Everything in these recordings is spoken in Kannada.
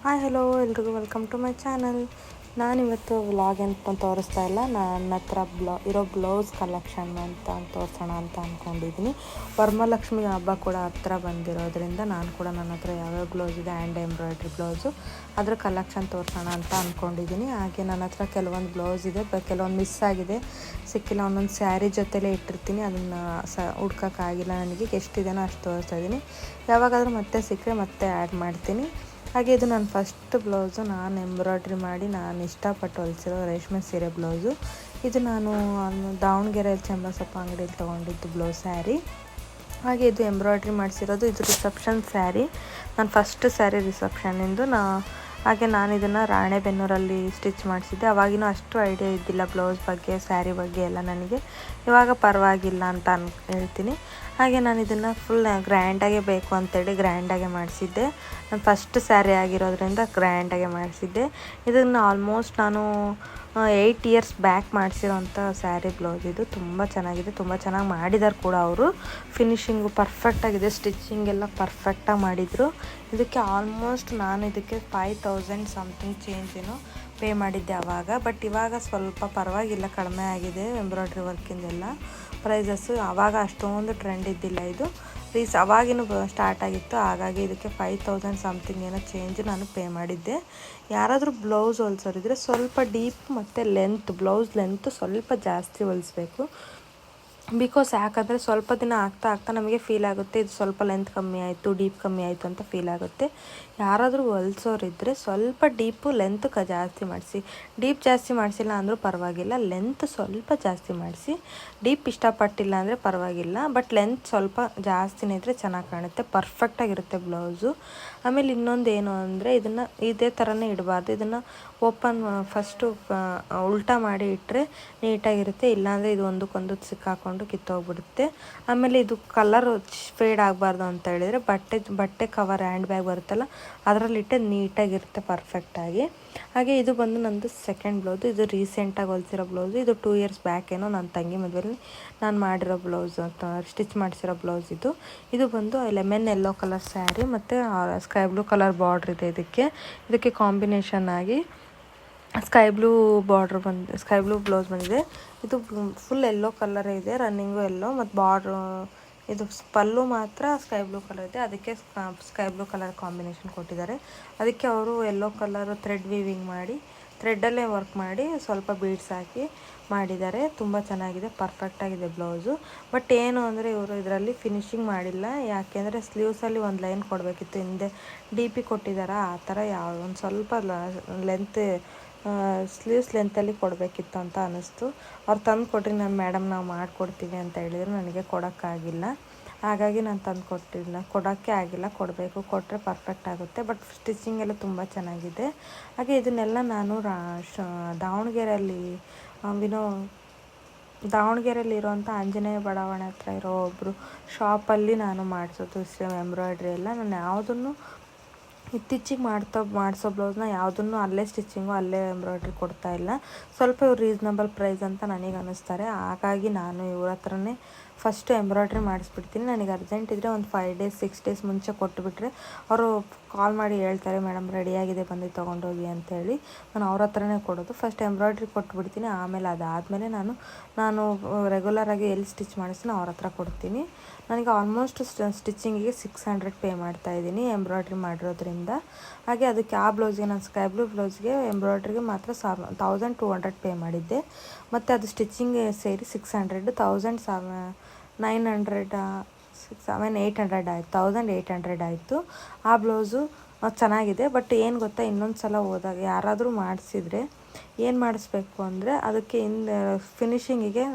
ಹಾಯ್ ಹಲೋ ಎಲ್ರಿಗೂ ವೆಲ್ಕಮ್ ಟು ಮೈ ಚಾನಲ್. ನಾನಿವತ್ತು ವ್ಲಾಗ್ ಅಂತ ತೋರಿಸ್ತಾ ಇಲ್ಲ, ನನ್ನ ಹತ್ರ ಇರೋ ಬ್ಲೌಸ್ ಕಲೆಕ್ಷನ್ ಅಂತ ತೋರಿಸೋಣ ಅಂತ ಅಂದ್ಕೊಂಡಿದ್ದೀನಿ. ವರಮಹಾಲಕ್ಷ್ಮಿ ಹಬ್ಬ ಕೂಡ ಹತ್ರ ಬಂದಿರೋದ್ರಿಂದ ನಾನು ಕೂಡ ನನ್ನ ಹತ್ರ ಯಾವ್ಯಾವ ಬ್ಲೌಸ್ ಇದೆ ಹ್ಯಾಂಡ್ ಎಂಬ್ರಾಯ್ಡ್ರಿ ಬ್ಲೌಸು ಅದ್ರ ಕಲೆಕ್ಷನ್ ತೋರಿಸೋಣ ಅಂತ ಅಂದ್ಕೊಂಡಿದ್ದೀನಿ. ಹಾಗೆ ನನ್ನ ಹತ್ರ ಕೆಲವೊಂದು ಬ್ಲೌಸ್ ಇದೆ, ಕೆಲವೊಂದು ಮಿಸ್ ಆಗಿದೆ, ಸಿಕ್ಕಿಲ್ಲ. ಒಂದೊಂದು ಸ್ಯಾರಿ ಜೊತೆಲೇ ಇಟ್ಟಿರ್ತೀನಿ, ಅದನ್ನು ಹುಡ್ಕೋಕ್ಕಾಗಿಲ್ಲ ನನಗೆ. ಎಷ್ಟಿದೆನೋ ಅಷ್ಟು ತೋರಿಸ್ತಾ ಇದ್ದೀನಿ. ಯಾವಾಗಾದರೂ ಮತ್ತೆ ಸಿಕ್ಕರೆ ಮತ್ತೆ ಆ್ಯಡ್ ಮಾಡ್ತೀನಿ. ಹಾಗೆ ಇದು ನನ್ನ ಫಸ್ಟ್ ಬ್ಲೌಸು, ನಾನು ಎಂಬ್ರಾಯ್ಡ್ರಿ ಮಾಡಿ ನಾನು ಇಷ್ಟಪಟ್ಟು ಹೊಲಿಸಿರೋ ರೇಷ್ಮೆ ಸೀರೆ ಬ್ಲೌಸು. ಇದು ನಾನು ದಾವಣಗೆರೆಯಲ್ಲಿ ಚಂಬಸಪ್ಪ ಅಂಗಡಿಯಲ್ಲಿ ತೊಗೊಂಡಿದ್ದು ಬ್ಲೌಸ್ ಸ್ಯಾರಿ. ಹಾಗೆ ಇದು ಎಂಬ್ರಾಯ್ಡ್ರಿ ಮಾಡಿಸಿರೋದು, ಇದು ರಿಸೆಪ್ಷನ್ ಸ್ಯಾರಿ, ನನ್ನ ಫಸ್ಟ್ ಸ್ಯಾರಿ ರಿಸೆಪ್ಷನಿಂದು. ಹಾಗೆ ನಾನು ಇದನ್ನು ರಾಣೆಬೆನ್ನೂರಲ್ಲಿ ಸ್ಟಿಚ್ ಮಾಡಿಸಿದ್ದೆ. ಅವಾಗಿನೂ ಅಷ್ಟು ಐಡಿಯಾ ಇದ್ದಿಲ್ಲ ಬ್ಲೌಸ್ ಬಗ್ಗೆ, ಸ್ಯಾರಿ ಬಗ್ಗೆ ಎಲ್ಲ ನನಗೆ. ಇವಾಗ ಪರವಾಗಿಲ್ಲ ಅಂತ ಹೇಳ್ತೀನಿ. ಹಾಗೆ ನಾನು ಇದನ್ನು ಫುಲ್ ಗ್ರ್ಯಾಂಡಾಗೆ ಬೇಕು ಅಂತೇಳಿ ಗ್ರ್ಯಾಂಡಾಗೆ ಮಾಡಿಸಿದ್ದೆ. ನಾನು ಫಸ್ಟ್ ಸ್ಯಾರಿ ಆಗಿರೋದ್ರಿಂದ ಗ್ರ್ಯಾಂಡಾಗೆ ಮಾಡಿಸಿದ್ದೆ. ಇದನ್ನು ಆಲ್ಮೋಸ್ಟ್ ನಾನು 8 ಇಯರ್ಸ್ ಬ್ಯಾಕ್ ಮಾಡಿಸಿರೋಂಥ ಸ್ಯಾರಿ ಬ್ಲೌಸ್ ಇದು. ತುಂಬ ಚೆನ್ನಾಗಿದೆ, ತುಂಬ ಚೆನ್ನಾಗಿ ಮಾಡಿದ್ದಾರೆ ಕೂಡ ಅವರು. ಫಿನಿಶಿಂಗು ಪರ್ಫೆಕ್ಟಾಗಿದೆ, ಸ್ಟಿಚಿಂಗ್ ಎಲ್ಲ ಪರ್ಫೆಕ್ಟಾಗಿ ಮಾಡಿದರು. ಇದಕ್ಕೆ ಆಲ್ಮೋಸ್ಟ್ ನಾನು ಇದಕ್ಕೆ 5000 ಸಮಥಿಂಗ್ ಚೇಂಜ್ ಏನೋ ಪೇ ಮಾಡಿದ್ದೆ ಆವಾಗ. ಬಟ್ ಇವಾಗ ಸ್ವಲ್ಪ ಪರವಾಗಿಲ್ಲ, ಕಡಿಮೆ ಆಗಿದೆ ಎಂಬ್ರಾಯ್ಡ್ರಿ ವರ್ಕಿಂದೆಲ್ಲ ಪ್ರೈಸಸ್ಸು. ಆವಾಗ ಅಷ್ಟೊಂದು ಟ್ರೆಂಡ್ ಇದ್ದಿಲ್ಲ ಇದು, ಅವಾಗಿನೂ ಸ್ಟಾರ್ಟ್ ಆಗಿತ್ತು. ಹಾಗಾಗಿ ಇದಕ್ಕೆ 5000 ಸಮಥಿಂಗ್ ಏನೋ ಚೇಂಜ್ ನಾನು ಪೇ ಮಾಡಿದ್ದೆ. ಯಾರಾದರೂ ಬ್ಲೌಸ್ ಹೊಲ್ಸೋರಿದ್ರೆ ಸ್ವಲ್ಪ ಡೀಪ್ ಮತ್ತು ಬ್ಲೌಸ್ ಲೆಂತ್ ಸ್ವಲ್ಪ ಜಾಸ್ತಿ ಹೊಲಿಸ್ಬೇಕು. ಯಾಕಂದರೆ ಸ್ವಲ್ಪ ದಿನ ಆಗ್ತಾ ನಮಗೆ ಫೀಲ್ ಆಗುತ್ತೆ, ಇದು ಸ್ವಲ್ಪ ಲೆಂತ್ ಕಮ್ಮಿ ಆಯಿತು, ಡೀಪ್ ಕಮ್ಮಿ ಆಯಿತು ಅಂತ ಫೀಲ್ ಆಗುತ್ತೆ. ಯಾರಾದರೂ ಹೊಲ್ಸೋರಿದ್ದರೆ ಸ್ವಲ್ಪ ಡೀಪು ಲೆಂತ್ ಜಾಸ್ತಿ ಮಾಡಿಸಿ. ಡೀಪ್ ಜಾಸ್ತಿ ಮಾಡಿಸಿಲ್ಲ ಅಂದರೂ ಪರವಾಗಿಲ್ಲ, ಲೆಂತ್ ಸ್ವಲ್ಪ ಜಾಸ್ತಿ ಮಾಡಿಸಿ. ಡೀಪ್ ಇಷ್ಟಪಟ್ಟಿಲ್ಲ ಅಂದರೆ ಪರವಾಗಿಲ್ಲ, ಬಟ್ ಲೆಂತ್ ಸ್ವಲ್ಪ ಜಾಸ್ತಿನೇ ಇದ್ದರೆ ಚೆನ್ನಾಗಿ ಕಾಣುತ್ತೆ, ಪರ್ಫೆಕ್ಟಾಗಿರುತ್ತೆ ಬ್ಲೌಸು. ಆಮೇಲೆ ಇನ್ನೊಂದು ಏನು ಅಂದರೆ, ಇದನ್ನು ಇದೇ ಥರನೇ ಇಡಬಾರ್ದು. ಇದನ್ನು ಫಸ್ಟು ಉಲ್ಟಾ ಮಾಡಿ ಇಟ್ಟರೆ ನೀಟಾಗಿರುತ್ತೆ. ಇಲ್ಲಾಂದರೆ ಇದು ಒಂದಕ್ಕೊಂದು ಸಿಕ್ಕಾಕೊಂಡು ಕಿತ್ತೋಗ್ಬಿಡುತ್ತೆ. ಆಮೇಲೆ ಇದು ಕಲರು ಫೇಡ್ ಆಗಬಾರ್ದು ಅಂತ ಹೇಳಿದರೆ ಬಟ್ಟೆ ಕವರ್ ಹ್ಯಾಂಡ್ ಬ್ಯಾಗ್ ಬರುತ್ತಲ್ಲ ಅದರಲ್ಲಿಟ್ಟೆ ನೀಟಾಗಿರುತ್ತೆ ಪರ್ಫೆಕ್ಟಾಗಿ. ಹಾಗೆ ಇದು ಬಂದು ನಂದು ಸೆಕೆಂಡ್ ಬ್ಲೌಸು. ಇದು ರೀಸೆಂಟಾಗಿ ಹೊಲಿಸಿರೋ ಬ್ಲೌಸು. ಇದು 2 ಇಯರ್ಸ್ ಬ್ಯಾಕ್ ಏನೋ ನನ್ನ ತಂಗಿ ಮದುವೆಯಲ್ಲಿ ನಾನು ಮಾಡಿರೋ ಬ್ಲೌಸು, ಸ್ಟಿಚ್ ಮಾಡಿಸಿರೋ ಬ್ಲೌಸ್ ಇದು. ಇದು ಬಂದು ಲೆಮನ್ ಯೆಲ್ಲೋ ಕಲರ್ ಸ್ಯಾರಿ ಮತ್ತು ಸ್ಕೈ ಬ್ಲೂ ಕಲರ್ ಬಾರ್ಡ್ರ್ ಇದೆ. ಇದಕ್ಕೆ ಕಾಂಬಿನೇಷನ್ ಆಗಿ ಸ್ಕೈ ಬ್ಲೂ ಬ್ಲೌಸ್ ಬಂದಿದೆ. ಇದು ಫುಲ್ ಯೆಲ್ಲೋ ಕಲರೇ ಇದೆ, ರನ್ನಿಂಗು ಯೆಲ್ಲೋ, ಮತ್ತು ಬಾರ್ಡ್ರು ಇದು ಪಲ್ಲು ಮಾತ್ರ ಸ್ಕೈ ಬ್ಲೂ ಕಲರ್ ಇದೆ. ಅದಕ್ಕೆ ಸ್ಕೈ ಬ್ಲೂ ಕಲರ್ ಕಾಂಬಿನೇಷನ್ ಕೊಟ್ಟಿದ್ದಾರೆ. ಅದಕ್ಕೆ ಅವರು ಯೆಲ್ಲೋ ಕಲರು ಥ್ರೆಡ್ ವೀವಿಂಗ್ ಮಾಡಿ, ಥ್ರೆಡ್ಡಲ್ಲೇ ವರ್ಕ್ ಮಾಡಿ ಸ್ವಲ್ಪ ಬೀಡ್ಸ್ ಹಾಕಿ ಮಾಡಿದ್ದಾರೆ. ತುಂಬ ಚೆನ್ನಾಗಿದೆ, ಪರ್ಫೆಕ್ಟಾಗಿದೆ ಬ್ಲೌಸು. ಬಟ್ ಏನು ಅಂದರೆ ಇವರು ಇದರಲ್ಲಿ ಫಿನಿಶಿಂಗ್ ಮಾಡಿಲ್ಲ. ಯಾಕೆಂದರೆ ಸ್ಲೀವ್ಸಲ್ಲಿ ಒಂದು ಲೈನ್ ಕೊಡಬೇಕಿತ್ತು, ಹಿಂದೆ DP ಕೊಟ್ಟಿದ್ದಾರೆ. ಆ ಥರ ಒಂದು ಸ್ವಲ್ಪ ಲೆಂತ್ ಸ್ಲೀವ್ಸ್ ಲೆಂತಲ್ಲಿ ಕೊಡಬೇಕಿತ್ತು ಅಂತ ಅನ್ನಿಸ್ತು. ಅವ್ರು ತಂದು ಕೊಡ್ರಿ ನಾನು ಮೇಡಮ್ ನಾವು ಮಾಡಿಕೊಡ್ತೀವಿ ಅಂತ ಹೇಳಿದ್ರು, ನನಗೆ ಕೊಡೋಕ್ಕಾಗಿಲ್ಲ. ಹಾಗಾಗಿ ನಾನು ತಂದು ಕೊಡೋಕ್ಕೆ ಆಗಿಲ್ಲ. ಕೊಟ್ಟರೆ ಪರ್ಫೆಕ್ಟ್ ಆಗುತ್ತೆ. ಬಟ್ ಸ್ಟಿಚಿಂಗ್ ಎಲ್ಲ ತುಂಬ ಚೆನ್ನಾಗಿದೆ. ಹಾಗೆ ಇದನ್ನೆಲ್ಲ ನಾನು ದಾವಣಗೆರೆಯಲ್ಲಿರುವಂಥ ಆಂಜನೇಯ ಬಡಾವಣೆ ಹತ್ರ ಇರೋ ಒಬ್ಬರು ಶಾಪಲ್ಲಿ ನಾನು ಮಾಡಿಸೋದು ಎಂಬ್ರಾಯ್ಡ್ರಿ ಎಲ್ಲ. ನಾನು ಯಾವುದನ್ನು ಇತ್ತೀಚಿಗೆ ಮಾಡಿಸೋ ಬ್ಲೌಸ್ನ ಯಾವುದನ್ನು ಅಲ್ಲೇ ಸ್ಟಿಚಿಂಗು ಅಲ್ಲೇ ಎಂಬ್ರಾಯ್ಡ್ರಿ ಕೊಡ್ತಾಯಿಲ್ಲ. ಸ್ವಲ್ಪ ಇವ್ರು ರೀಸ್ನಬಲ್ ಪ್ರೈಸ್ ಅಂತ ನನಗೆ ಅನ್ನಿಸ್ತಾರೆ. ಹಾಗಾಗಿ ನಾನು ಇವ್ರ ಹತ್ರನೇ ಫಸ್ಟು ಎಂಬ್ರಾಯ್ಡ್ರಿ ಮಾಡಿಸ್ಬಿಡ್ತೀನಿ. ನನಗೆ ಅರ್ಜೆಂಟ್ ಇದ್ದರೆ ಒಂದು 5 ಡೇಸ್ 6 ಡೇಸ್ ಮುಂಚೆ ಕೊಟ್ಟುಬಿಟ್ರೆ ಅವರು ಕಾಲ್ ಮಾಡಿ ಹೇಳ್ತಾರೆ, ಮೇಡಮ್ ರೆಡಿಯಾಗಿದೆ ಬಂದು ತೊಗೊಂಡೋಗಿ ಅಂತೇಳಿ. ನಾನು ಅವ್ರ ಹತ್ರನೇ ಕೊಡೋದು. ಫಸ್ಟ್ ಎಂಬ್ರಾಯ್ಡ್ರಿ ಕೊಟ್ಬಿಡ್ತೀನಿ, ಆಮೇಲೆ ಅದಾದಮೇಲೆ ನಾನು ರೆಗ್ಯುಲರಾಗಿ ಎಲ್ಲಿ ಸ್ಟಿಚ್ ಮಾಡಿಸ್ತೀನಿ ಅವ್ರ ಹತ್ರ ಕೊಡ್ತೀನಿ. ನನಗೆ ಆಲ್ಮೋಸ್ಟ್ ಸ್ಟಿಚಿಂಗಿಗೆ 600 ಪೇ ಮಾಡ್ತಾಯಿದ್ದೀನಿ ಎಂಬ್ರಾಯ್ಡ್ರಿ ಮಾಡಿರೋದ್ರಿಂದ. ಹಾಗೆ ಅದಕ್ಕೆ ಆ ಬ್ಲೌಸ್ಗೆ ನಾನು ಸ್ಕೈ ಬ್ಲೂ ಬ್ಲೌಸ್ಗೆ ಎಂಬ್ರಾಯ್ಡ್ರಿಗೆ ಮಾತ್ರ 1200 ಪೇ ಮಾಡಿದ್ದೆ. ಮತ್ತು ಅದು ಸ್ಟಿಚಿಂಗ್ಗೆ ಸೇರಿ 600, 1900, 800 ಆಯಿತು, 1800 ಆಯಿತು. ಆ ಬ್ಲೌಸು ಚೆನ್ನಾಗಿದೆ. ಬಟ್ ಏನು ಗೊತ್ತಾ, ಇನ್ನೊಂದು ಸಲ ಹೋದಾಗ ಯಾರಾದರೂ ಮಾಡಿಸಿದ್ರೆ ಏನು ಮಾಡಿಸ್ಬೇಕು ಅಂದರೆ ಅದಕ್ಕೆ ಫಿನಿಶಿಂಗಿಗೆ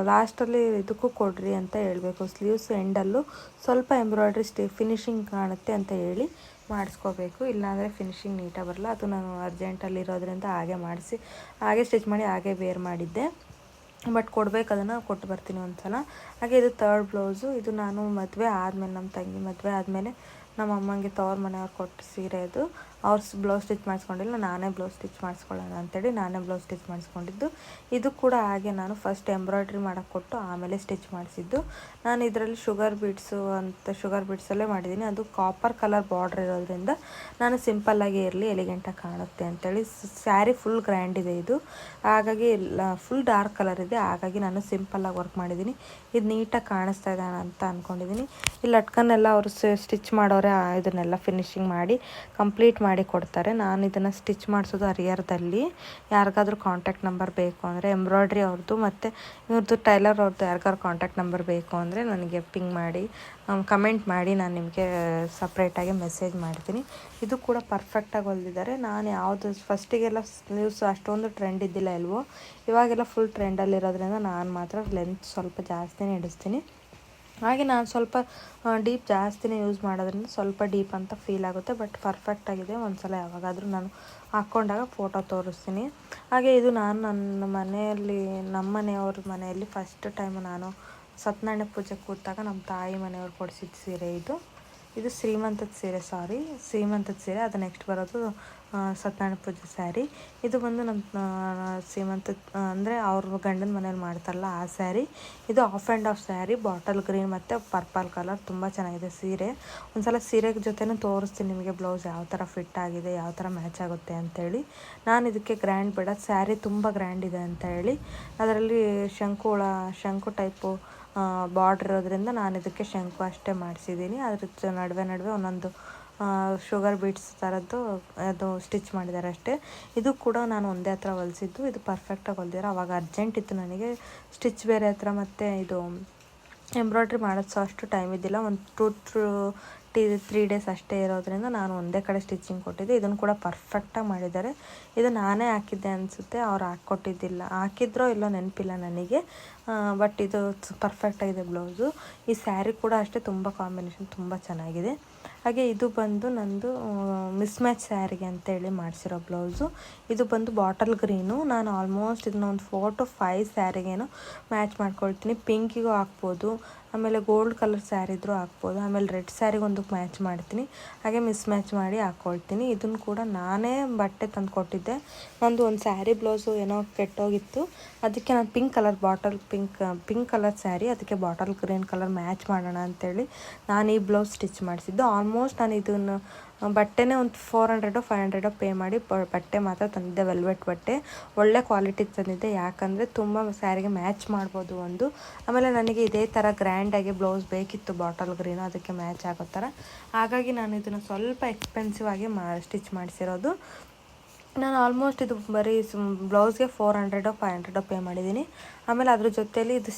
ಲಾಸ್ಟಲ್ಲಿ ಇದಕ್ಕೂ ಕೊಡ್ರಿ ಅಂತ ಹೇಳಬೇಕು. ಸ್ಲೀವ್ಸ್ ಎಂಡಲ್ಲೂ ಸ್ವಲ್ಪ ಎಂಬ್ರಾಯ್ಡ್ರಿ ಫಿನಿಶಿಂಗ್ ಕಾಣುತ್ತೆ ಅಂತ ಹೇಳಿ ಮಾಡಿಸ್ಕೋಬೇಕು. ಇಲ್ಲಾಂದರೆ ಫಿನಿಶಿಂಗ್ ನೀಟಾಗಿ ಬರಲ್ಲ. ಅದು ನಾನು ಅರ್ಜೆಂಟಲ್ಲಿರೋದ್ರಿಂದ ಹಾಗೆ ಸ್ಟಿಚ್ ಮಾಡಿ ಹಾಗೆ ವೇರ್ ಮಾಡಿದ್ದೆ. ಬಟ್ ಕೊಡಬೇಕು, ಅದನ್ನು ಕೊಟ್ಟು ಬರ್ತೀನಿ ಒಂದು ಸಲ. ಹಾಗೆ ಇದು 3rd ಬ್ಲೌಸು. ಇದು ನಾನು ಮದುವೆ ಆದಮೇಲೆ, ನಮ್ಮ ತಂಗಿ ಮದುವೆ ಆದಮೇಲೆ ನಮ್ಮ ಅಮ್ಮಂಗೆ ತವ್ರ ಮನೆಯವ್ರು ಕೊಟ್ಟು ಸೀರೆ ಅದು. ಅವ್ರು ಬ್ಲೌಸ್ ಸ್ಟಿಚ್ ಮಾಡಿಸ್ಕೊಂಡಿಲ್ಲ, ನಾನೇ ಬ್ಲೌಸ್ ಸ್ಟಿಚ್ ಮಾಡಿಸ್ಕೊಳ್ಳೋಣ ಅಂತೇಳಿ ನಾನೇ ಬ್ಲೌಸ್ ಸ್ಟಿಚ್ ಮಾಡಿಸ್ಕೊಂಡಿದ್ದು. ಇದು ಕೂಡ ಹಾಗೆ ನಾನು ಫಸ್ಟ್ ಎಂಬ್ರಾಯ್ಡ್ರಿ ಮಾಡೋಕ್ಕೆ ಕೊಟ್ಟು ಆಮೇಲೆ ಸ್ಟಿಚ್ ಮಾಡಿಸಿದ್ದು. ನಾನು ಇದರಲ್ಲಿ ಶುಗರ್ ಬೀಡ್ಸಲ್ಲೇ ಮಾಡಿದ್ದೀನಿ. ಅದು ಕಾಪರ್ ಕಲರ್ ಬಾರ್ಡ್ರ್ ಇರೋದ್ರಿಂದ ನಾನು ಸಿಂಪಲ್ಲಾಗಿ ಇರಲಿ, ಎಲಿಗೆಂಟಾಗಿ ಕಾಣುತ್ತೆ ಅಂತೇಳಿ. ಸ್ಯಾರಿ ಫುಲ್ ಗ್ರ್ಯಾಂಡ್ ಇದೆ ಇದು, ಹಾಗಾಗಿ ಫುಲ್ ಡಾರ್ಕ್ ಕಲರ್ ಇದೆ, ಹಾಗಾಗಿ ನಾನು ಸಿಂಪಲ್ಲಾಗಿ ವರ್ಕ್ ಮಾಡಿದ್ದೀನಿ. ಇದು ನೀಟಾಗಿ ಕಾಣಿಸ್ತಾ ಇದೆ ಅಂತ ಅಂದ್ಕೊಂಡಿದ್ದೀನಿ. ಇಲ್ಲಿ ಲಟ್ಕನ್ನೆಲ್ಲ ಅವರು ಸ್ಟಿಚ್ ಮಾಡೋರೆ ಇದನ್ನೆಲ್ಲ ಫಿನಿಶಿಂಗ್ ಮಾಡಿ ಕಂಪ್ಲೀಟ್ ಮಾಡಿ ಕೊಡ್ತಾರೆ. ನಾನು ಇದನ್ನು ಸ್ಟಿಚ್ ಮಾಡಿಸೋದು ಹರಿಹರದಲ್ಲಿ. ಯಾರಿಗಾದ್ರೂ ಕಾಂಟ್ಯಾಕ್ಟ್ ನಂಬರ್ ಬೇಕು ಅಂದರೆ ಎಂಬ್ರಾಯ್ಡ್ರಿ ಅವ್ರದ್ದು ಮತ್ತು ಇವ್ರದ್ದು ಟೈಲರ್ ಅವ್ರದ್ದು ಯಾರಿಗಾದ್ರು ಕಾಂಟ್ಯಾಕ್ಟ್ ನಂಬರ್ ಬೇಕು ಅಂದರೆ ನನಗೆ ಪಿಂಗ್ ಮಾಡಿ ಕಮೆಂಟ್ ಮಾಡಿ, ನಾನು ನಿಮಗೆ ಸಪ್ರೇಟಾಗಿ ಮೆಸೇಜ್ ಮಾಡ್ತೀನಿ. ಇದು ಕೂಡ ಪರ್ಫೆಕ್ಟಾಗಿ ಹೊಲ್ದಿದ್ದಾರೆ. ನಾನು ಯಾವುದು ಫಸ್ಟಿಗೆಲ್ಲ ಸ್ಲೀವ್ಸ್ ಅಷ್ಟೊಂದು ಟ್ರೆಂಡ್ ಇದ್ದಿಲ್ಲ ಇಲ್ವೋ, ಇವಾಗೆಲ್ಲ ಫುಲ್ ಟ್ರೆಂಡಲ್ಲಿರೋದ್ರಿಂದ ನಾನು ಮಾತ್ರ ಲೆಂತ್ ಸ್ವಲ್ಪ ಜಾಸ್ತಿನೇ ಹಿಡಿಸ್ತೀನಿ. ಹಾಗೆ ನಾನು ಸ್ವಲ್ಪ ಡೀಪ್ ಜಾಸ್ತಿನೇ ಯೂಸ್ ಮಾಡೋದ್ರಿಂದ ಸ್ವಲ್ಪ ಡೀಪ್ ಅಂತ ಫೀಲ್ ಆಗುತ್ತೆ, ಬಟ್ ಪರ್ಫೆಕ್ಟಾಗಿದೆ. ಒಂದು ಸಲ ಯಾವಾಗಾದರೂ ನಾನು ಹಾಕ್ಕೊಂಡಾಗ ಫೋಟೋ ತೋರಿಸ್ತೀನಿ. ಹಾಗೆ ಇದು ನಾನು ನಮ್ಮ ಮನೆಯವ್ರ ಮನೆಯಲ್ಲಿ ಫಸ್ಟ್ ಟೈಮ್ ನಾನು ಸತ್ಯನಾರಾಯಣ ಪೂಜೆ ಕೂತಾಗ ನಮ್ಮ ತಾಯಿ ಮನೆಯವ್ರು ಕೊಡಿಸಿದ ಸೀರೆ ಇದು ಶ್ರೀಮಂತದ ಸೀರೆ. ಅದು ನೆಕ್ಸ್ಟ್ ಬರೋದು ಸತ್ಯನಾರಾಯಣ ಪೂಜೆ ಸ್ಯಾರಿ. ಇದು ಬಂದು ನಮ್ಮ ಶ್ರೀಮಂತದ ಅಂದರೆ ಅವ್ರ ಗಂಡನ ಮನೇಲಿ ಮಾಡ್ತಾರಲ್ಲ ಆ ಸ್ಯಾರಿ. ಇದು of and of sari, bottle green ಮತ್ತು ಪರ್ಪಲ್ ಕಲರ್. ತುಂಬ ಚೆನ್ನಾಗಿದೆ ಸೀರೆ. ಒಂದ್ಸಲ ಸೀರೆ ಜೊತೆನೂ ತೋರಿಸ್ತೀನಿ ನಿಮಗೆ ಬ್ಲೌಸ್ ಯಾವ ಥರ ಫಿಟ್ ಆಗಿದೆ, ಯಾವ ಥರ ಮ್ಯಾಚ್ ಆಗುತ್ತೆ ಅಂತೇಳಿ. ನಾನು ಇದಕ್ಕೆ ಗ್ರ್ಯಾಂಡ್ ಬೇಡ, ಸ್ಯಾರಿ ತುಂಬ ಗ್ರ್ಯಾಂಡ್ ಇದೆ ಅಂತ ಹೇಳಿ ಅದರಲ್ಲಿ ಶಂಕು ಟೈಪು ಬಾರ್ಡ್ರ್ ಇರೋದ್ರಿಂದ ನಾನು ಇದಕ್ಕೆ ಶಂಕು ಅಷ್ಟೇ ಮಾಡಿಸಿದ್ದೀನಿ. ಅದ್ರ ನಡುವೆ ಒಂದೊಂದು ಶುಗರ್ ಬೀಡ್ಸ್ ಥರದ್ದು ಅದು ಸ್ಟಿಚ್ ಮಾಡಿದ್ದಾರೆ ಅಷ್ಟೇ. ಇದು ಕೂಡ ನಾನು ಒಂದೇ ಹತ್ರ ಹೊಲಿಸಿದ್ದು. ಇದು ಪರ್ಫೆಕ್ಟಾಗಿ ಹೊಲ್ದಿದ್ದಾರೆ. ಅವಾಗ ಅರ್ಜೆಂಟ್ ಇತ್ತು ನನಗೆ, ಸ್ಟಿಚ್ ಬೇರೆ ಹತ್ರ ಮತ್ತು ಇದು ಎಂಬ್ರಾಯ್ಡ್ರಿ ಮಾಡೋದು ಅಷ್ಟು ಟೈಮ್ ಇದ್ದಿಲ್ಲ. ಒಂದು 2-3 ಡೇಸ್ ಅಷ್ಟೇ ಇರೋದ್ರಿಂದ ನಾನು ಒಂದೇ ಕಡೆ ಸ್ಟಿಚಿಂಗ್ ಕೊಟ್ಟಿದ್ದೆ. ಇದನ್ನು ಕೂಡ ಪರ್ಫೆಕ್ಟಾಗಿ ಮಾಡಿದ್ದಾರೆ. ಇದು ನಾನೇ ಹಾಕಿದ್ದೆ ಅನಿಸುತ್ತೆ, ಅವ್ರು ಹಾಕಿದ್ರೋ ಇಲ್ಲೋ ನೆನಪಿಲ್ಲ ನನಗೆ, ಬಟ್ ಇದು ಪರ್ಫೆಕ್ಟಾಗಿದೆ ಬ್ಲೌಸು. ಈ ಸ್ಯಾರಿ ಕೂಡ ಅಷ್ಟೇ ತುಂಬ ಕಾಂಬಿನೇಷನ್ ತುಂಬ ಚೆನ್ನಾಗಿದೆ. ಹಾಗೆ ಇದು ಬಂದು ನಂದು ಮಿಸ್ ಮ್ಯಾಚ್ ಸ್ಯಾರಿಗೆ ಅಂತೇಳಿ ಮಾಡಿಸಿರೋ ಬ್ಲೌಸು. ಇದು ಬಂದು ಬಾಟಲ್ ಗ್ರೀನು. ನಾನು ಆಲ್ಮೋಸ್ಟ್ ಇದನ್ನ ಒಂದು 4 to 5 ಸ್ಯಾರಿಗೇನೋ ಮ್ಯಾಚ್ ಮಾಡ್ಕೊಳ್ತೀನಿ. ಪಿಂಕಿಗೂ ಹಾಕ್ಬೋದು, ಆಮೇಲೆ ಗೋಲ್ಡ್ ಕಲರ್ ಸ್ಯಾರಿ ಇದ್ರೂ ಹಾಕ್ಬೋದು, ಆಮೇಲೆ ರೆಡ್ ಸ್ಯಾರಿಗೊಂದಕ್ಕೆ ಮ್ಯಾಚ್ ಮಾಡ್ತೀನಿ, ಹಾಗೆ ಮಿಸ್ ಮ್ಯಾಚ್ ಮಾಡಿ ಹಾಕ್ಕೊಳ್ತೀನಿ. ಇದನ್ನು ಕೂಡ ನಾನೇ ಬಟ್ಟೆ ತಂದು ಕೊಟ್ಟಿದ್ದೆ. ನಂದು ಒಂದು ಸ್ಯಾರಿ ಬ್ಲೌಸು ಏನೋ ಕೆಟ್ಟೋಗಿತ್ತು, ಅದಕ್ಕೆ ನಾನು ಪಿಂಕ್ ಕಲರ್ ಸ್ಯಾರಿ, ಅದಕ್ಕೆ ಬಾಟಲ್ ಗ್ರೀನ್ ಕಲರ್ ಮ್ಯಾಚ್ ಮಾಡೋಣ ಅಂತೇಳಿ ನಾನು ಈ ಬ್ಲೌಸ್ ಸ್ಟಿಚ್ ಮಾಡಿಸಿದ್ದು. ಆಲ್ಮೋಸ್ಟ್ ನಾನು ಇದನ್ನು ಬಟ್ಟೆನೇ ಒಂದು 400-500 ಪೇ ಮಾಡಿ ಬಟ್ಟೆ ಮಾತ್ರ ತಂದಿದ್ದೆ. ವೆಲ್ವೆಟ್ ಬಟ್ಟೆ ಒಳ್ಳೆ ಕ್ವಾಲಿಟಿ ತಂದಿದ್ದೆ, ಯಾಕಂದರೆ ತುಂಬ ಸ್ಯಾರಿಗೆ ಮ್ಯಾಚ್ ಮಾಡ್ಬೋದು ಒಂದು. ಆಮೇಲೆ ನನಗೆ ಇದೇ ಥರ ಗ್ರ್ಯಾಂಡಾಗಿ ಬ್ಲೌಸ್ ಬೇಕಿತ್ತು, ಬಾಟಲ್ ಗ್ರೀನು, ಅದಕ್ಕೆ ಮ್ಯಾಚ್ ಆಗೋ ಥರ. ಹಾಗಾಗಿ ನಾನು ಇದನ್ನು ಸ್ವಲ್ಪ ಎಕ್ಸ್ಪೆನ್ಸಿವ್ ಆಗಿ ಸ್ಟಿಚ್ ಮಾಡಿಸಿರೋದು. ನಾನು ಆಲ್ಮೋಸ್ಟ್ ಇದು ಬರೀ ಬ್ಲೌಸ್ಗೆ 400-500 ಪೇ ಮಾಡಿದ್ದೀನಿ. ಆಮೇಲೆ ಅದ್ರ ಜೊತೆಯಲ್ಲಿ ಇದು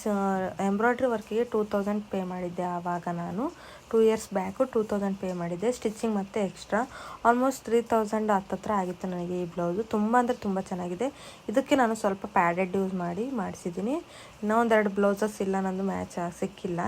ಎಂಬ್ರಾಯ್ಡ್ರಿ ವರ್ಕಿಗೆ 2000 ಪೇ ಮಾಡಿದ್ದೆ. ಆವಾಗ ನಾನು 2 years ಬ್ಯಾಕು 2000 ಪೇ ಮಾಡಿದ್ದೆ, ಸ್ಟಿಚಿಂಗ್ ಮತ್ತು ಎಕ್ಸ್ಟ್ರಾ ಆಲ್ಮೋಸ್ಟ್ 3000 ಹತ್ತತ್ರ ಆಗಿತ್ತು ನನಗೆ ಈ ಬ್ಲೌಸು. ತುಂಬ ಅಂದರೆ ತುಂಬ ಚೆನ್ನಾಗಿದೆ. ಇದಕ್ಕೆ ನಾನು ಸ್ವಲ್ಪ ಪ್ಯಾಡೆಡ್ ಯೂಸ್ ಮಾಡಿಸಿದ್ದೀನಿ. ಇನ್ನೂ 1-2 ಬ್ಲೌಸಸ್ ಇಲ್ಲ, ನಂದು ಮ್ಯಾಚ್ ಸಿಕ್ಕಿಲ್ಲ.